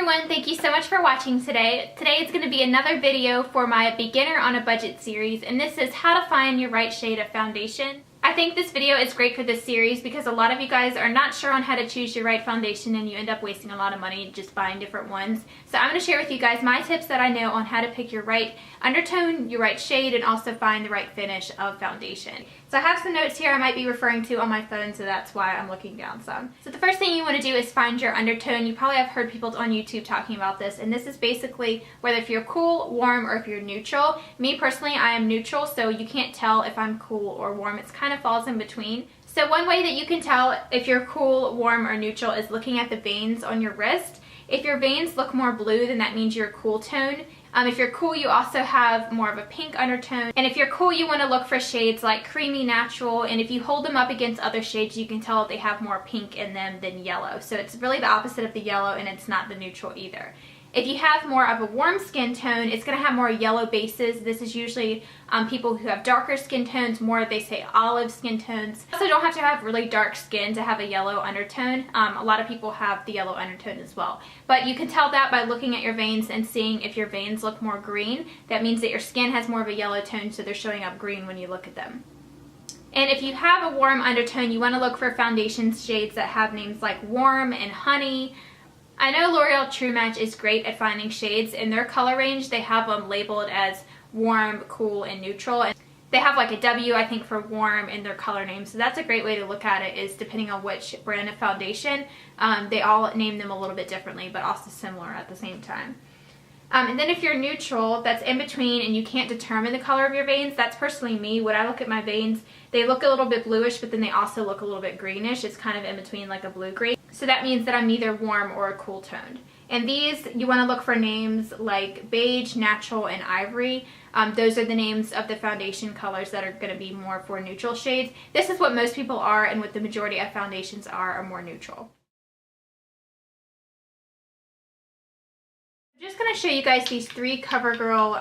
everyone, thank you so much for watching today. Today is going to be another video for my beginner on a budget series, and this is how to find your right shade of foundation. I think this video is great for this series because a lot of you guys are not sure on how to choose your right foundation and you end up wasting a lot of money just buying different ones. So I'm going to share with you guys my tips that I know on how to pick your right undertone, your right shade, and also find the right finish of foundation. So I have some notes here I might be referring to on my phone, so that's why I'm looking down some. So the first thing you want to do is find your undertone. You probably have heard people on YouTube talking about this, and this is basically whether if you're cool, warm, or if you're neutral. Me personally, I am neutral, so you can't tell if I'm cool or warm. It's kind of falls in between. So one way that you can tell if you're cool, warm, or neutral is looking at the veins on your wrist. If your veins look more blue, then that means you're a cool tone. If you're cool, you also have more of a pink undertone. And if you're cool, you want to look for shades like creamy natural. And if you hold them up against other shades, you can tell they have more pink in them than yellow. So it's really the opposite of the yellow, and it's not the neutral either. If you have more of a warm skin tone, it's going to have more yellow bases. This is usually people who have darker skin tones, more they say olive skin tones. You also don't have to have really dark skin to have a yellow undertone. A lot of people have the yellow undertone as well. But you can tell that by looking at your veins and seeing if your veins look more green. That means that your skin has more of a yellow tone, so they're showing up green when you look at them. And if you have a warm undertone, you want to look for foundation shades that have names like Warm and Honey. I know L'Oreal True Match is great at finding shades. In their color range, they have them labeled as warm, cool, and neutral. And they have like a W, I think, for warm in their color name. So that's a great way to look at it, is depending on which brand of foundation. They all name them a little bit differently, but also similar at the same time. And then if you're neutral, that's in between and you can't determine the color of your veins. That's personally me. When I look at my veins, they look a little bit bluish, but then they also look a little bit greenish. It's kind of in between, like a blue-green. So that means that I'm neither warm or cool toned. And these, you want to look for names like beige, natural, and ivory. Those are the names of the foundation colors that are going to be more for neutral shades. This is what most people are, and what the majority of foundations are more neutral. I'm just going to show you guys these three CoverGirl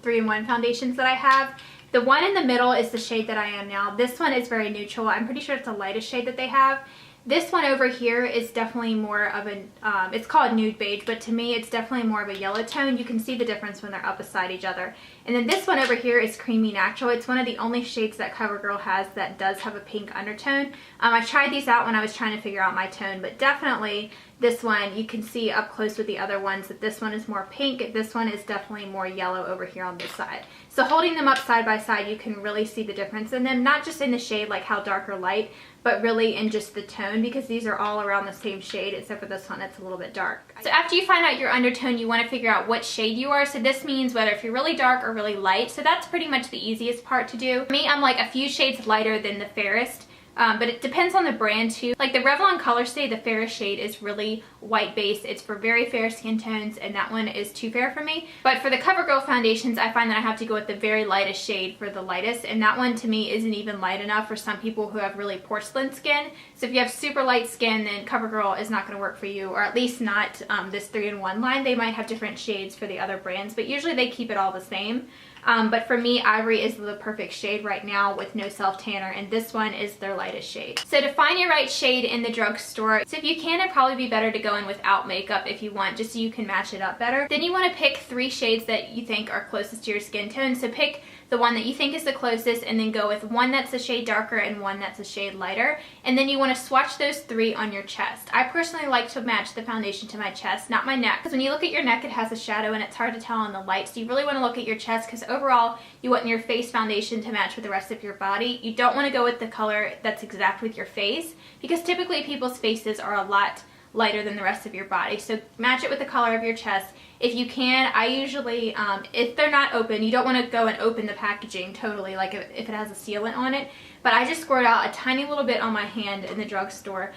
3-in-1 foundations that I have. The one in the middle is the shade that I am now. This one is very neutral. I'm pretty sure it's the lightest shade that they have. This one over here is definitely more of an, it's called nude beige, but to me it's definitely more of a yellow tone. You can see the difference when they're up beside each other. And then this one over here is creamy natural. It's one of the only shades that CoverGirl has that does have a pink undertone. I tried these out when I was trying to figure out my tone, but definitely this one, you can see up close with the other ones that this one is more pink. This one is definitely more yellow over here on this side. So holding them up side by side, you can really see the difference in them, not just in the shade, like how dark or light, but really in just the tone, because these are all around the same shade, except for this one, it's a little bit dark. So after you find out your undertone, you want to figure out what shade you are. So this means whether if you're really dark or really light. So that's pretty much the easiest part to do. For me, I'm like a few shades lighter than the fairest. But it depends on the brand too. Like the Revlon Color Stay, the fairest shade is really white based. It's for very fair skin tones, and that one is too fair for me. But for the CoverGirl foundations, I find that I have to go with the very lightest shade for the lightest, and that one to me isn't even light enough for some people who have really porcelain skin. So if you have super light skin, then CoverGirl is not going to work for you, or at least not this 3-in-1 line. They might have different shades for the other brands, but usually they keep it all the same. But for me, ivory is the perfect shade right now with no self-tanner, and this one is their lightest shade. So to find your right shade in the drugstore, so if you can, it'd probably be better to go in without makeup if you want, just so you can match it up better. Then you want to pick 3 shades that you think are closest to your skin tone. So pick the one that you think is the closest, and then go with one that's a shade darker and one that's a shade lighter. And then you want to swatch those 3 on your chest. I personally like to match the foundation to my chest, not my neck, because when you look at your neck, it has a shadow and it's hard to tell on the light. So you really want to look at your chest, because overall you want your face foundation to match with the rest of your body. You don't want to go with the color that's exact with your face, because typically people's faces are a lot lighter than the rest of your body. So match it with the color of your chest. If you can, I usually, if they're not open, you don't want to go and open the packaging totally, like if it has a sealant on it, but I just squirt out a tiny little bit on my hand in the drugstore.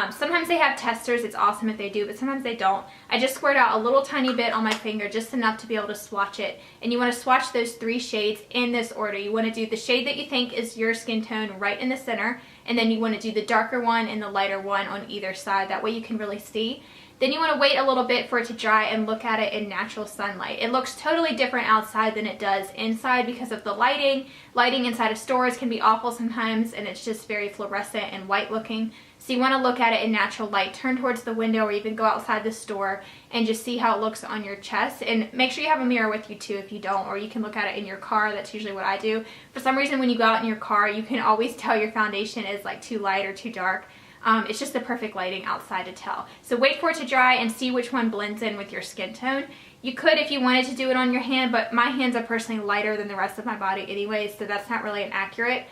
Sometimes they have testers, it's awesome if they do, but sometimes they don't. I just squirt out a little tiny bit on my finger, just enough to be able to swatch it. And you want to swatch those 3 shades in this order. You want to do the shade that you think is your skin tone right in the center, and then you want to do the darker one and the lighter one on either side. That way you can really see. Then you want to wait a little bit for it to dry and look at it in natural sunlight. It looks totally different outside than it does inside because of the lighting. Lighting inside of stores can be awful sometimes, and it's just very fluorescent and white looking. So you want to look at it in natural light. Turn towards the window or even go outside the store and just see how it looks on your chest. And make sure you have a mirror with you too if you don't, or you can look at it in your car. That's usually what I do. For some reason when you go out in your car, you can always tell your foundation is like too light or too dark. It's just the perfect lighting outside to tell. So wait for it to dry and see which one blends in with your skin tone. You could if you wanted to do it on your hand, but my hands are personally lighter than the rest of my body anyways, so that's not really an accurate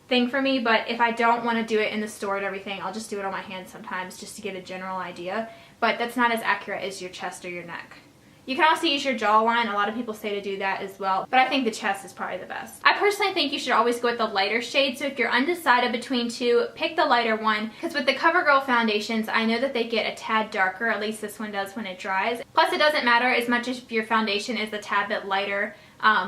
thing for me. But if I don't want to do it in the store and everything, I'll just do it on my hands sometimes just to get a general idea. But that's not as accurate as your chest or your neck. You can also use your jawline. A lot of people say to do that as well, but I think the chest is probably the best. I personally think you should always go with the lighter shade, so if you're undecided between two, pick the lighter one, because with the CoverGirl foundations, I know that they get a tad darker, at least this one does when it dries. Plus, it doesn't matter as much as if your foundation is a tad bit lighter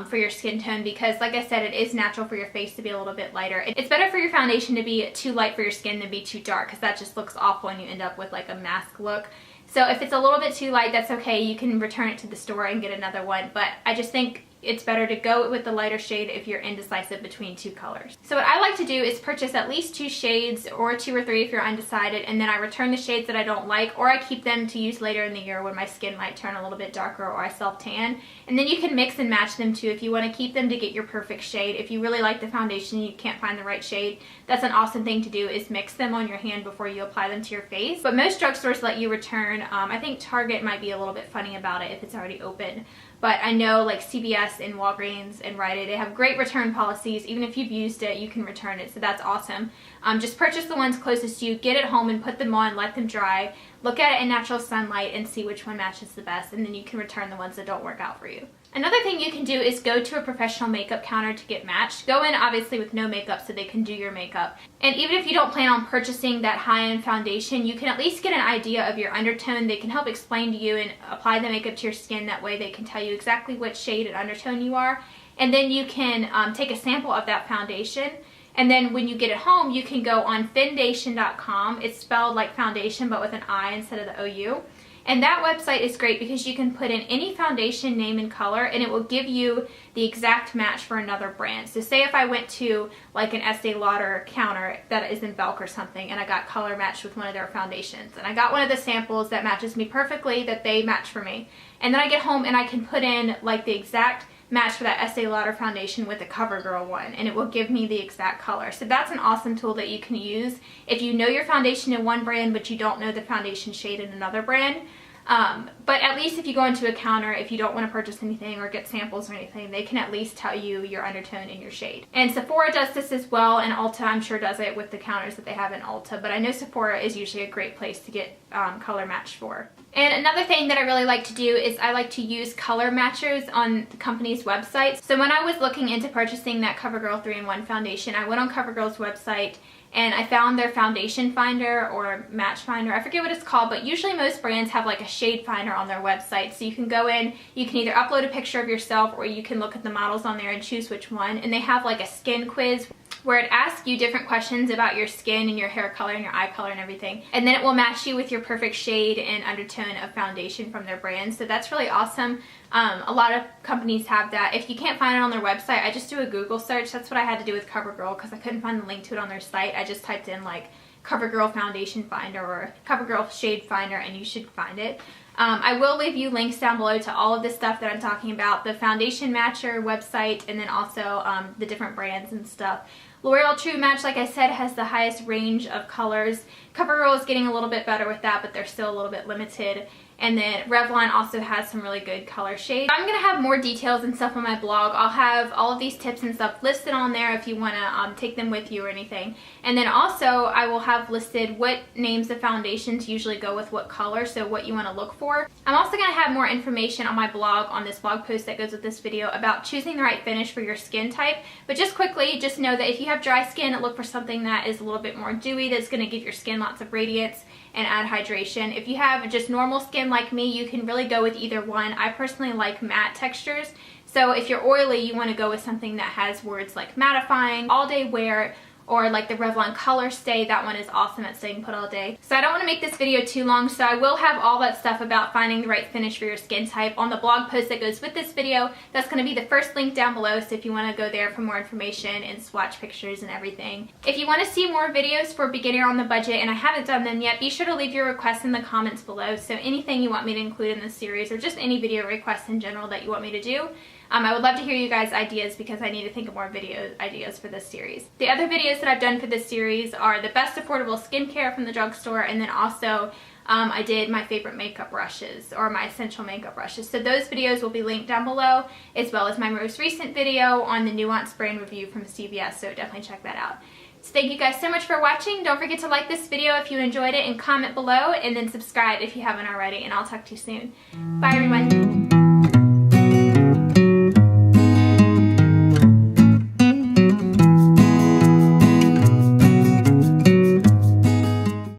for your skin tone, because like I said, it is natural for your face to be a little bit lighter. It's better for your foundation to be too light for your skin than be too dark, because that just looks awful and you end up with like a mask look. So if it's a little bit too light, that's okay. You can return it to the store and get another one. But I just think it's better to go with the lighter shade if you're indecisive between two colors. So what I like to do is purchase at least 2 shades, or 2 or 3 if you're undecided, and then I return the shades that I don't like, or I keep them to use later in the year when my skin might turn a little bit darker or I self-tan. And then you can mix and match them too if you want to keep them to get your perfect shade. If you really like the foundation and you can't find the right shade, that's an awesome thing to do, is mix them on your hand before you apply them to your face. But most drugstores let you return. I think Target might be a little bit funny about it if it's already open. But I know like CVS and Walgreens and Rite Aid, they have great return policies. Even if you've used it, you can return it, so that's awesome. Just purchase the ones closest to you, get it home and put them on, let them dry, look at it in natural sunlight and see which one matches the best, and then you can return the ones that don't work out for you. Another thing you can do is go to a professional makeup counter to get matched. Go in obviously with no makeup so they can do your makeup. And even if you don't plan on purchasing that high-end foundation, you can at least get an idea of your undertone. They can help explain to you and apply the makeup to your skin. That way they can tell you exactly what shade and undertone you are. And then you can take a sample of that foundation. And then when you get it home, you can go on fendation.com. It's spelled like foundation but with an I instead of the OU. And that website is great because you can put in any foundation name and color and it will give you the exact match for another brand. So say if I went to like an Estee Lauder counter that is in Belk or something and I got color matched with one of their foundations, and I got one of the samples that matches me perfectly, that they match for me, and then I get home and I can put in like the exact match for that Estee Lauder foundation with the CoverGirl one, and it will give me the exact color. So that's an awesome tool that you can use if you know your foundation in one brand but you don't know the foundation shade in another brand. But at least if you go into a counter, if you don't want to purchase anything or get samples or anything, they can at least tell you your undertone and your shade. And Sephora does this as well, and Ulta I'm sure does it with the counters that they have in Ulta, but I know Sephora is usually a great place to get color matched for. And another thing that I really like to do is I like to use color matchers on the company's websites. So when I was looking into purchasing that CoverGirl 3-in-1 foundation, I went on CoverGirl's website and I found their foundation finder or match finder. I forget what it's called, but usually most brands have like a shade finder on their website. So you can go in, you can either upload a picture of yourself or you can look at the models on there and choose which one. And they have like a skin quiz where it asks you different questions about your skin and your hair color and your eye color and everything. And then it will match you with your perfect shade and undertone of foundation from their brand. So that's really awesome. A lot of companies have that. If you can't find it on their website, I just do a Google search. That's what I had to do with CoverGirl because I couldn't find the link to it on their site. I just typed in like CoverGirl foundation finder or CoverGirl shade finder and you should find it. I will leave you links down below to all of this stuff that I'm talking about, the foundation matcher website, and then also the different brands and stuff. L'Oreal True Match, like I said, has the highest range of colors. CoverGirl is getting a little bit better with that, but they're still a little bit limited. And then Revlon also has some really good color shades. I'm going to have more details and stuff on my blog. I'll have all of these tips and stuff listed on there if you want to take them with you or anything. And then also I will have listed what names of foundations usually go with what color, so what you want to look for. I'm also going to have more information on my blog on this blog post that goes with this video about choosing the right finish for your skin type. But just quickly, just know that if you have dry skin, look for something that is a little bit more dewy, that's going to give your skin lots of radiance and add hydration. If you have just normal skin like me, you can really go with either one. I personally like matte textures. So if you're oily, you want to go with something that has words like mattifying, all day wear, or like the Revlon Color Stay. That one is awesome at staying put all day. So I don't want to make this video too long, so I will have all that stuff about finding the right finish for your skin type on the blog post that goes with this video. That's going to be the first link down below, so if you want to go there for more information and swatch pictures and everything. If you want to see more videos for beginner on the budget and I haven't done them yet, be sure to leave your requests in the comments below. So anything you want me to include in this series, or just any video requests in general that you want me to do, I would love to hear you guys' ideas, because I need to think of more video ideas for this series. The other videos that I've done for this series are the best affordable skincare from the drugstore, and then also I did my favorite makeup brushes, or my essential makeup brushes. So those videos will be linked down below, as well as my most recent video on the Nuance brand review from CVS, so definitely check that out. So thank you guys so much for watching. Don't forget to like this video if you enjoyed it, and comment below, and then subscribe if you haven't already, and I'll talk to you soon. Bye everyone.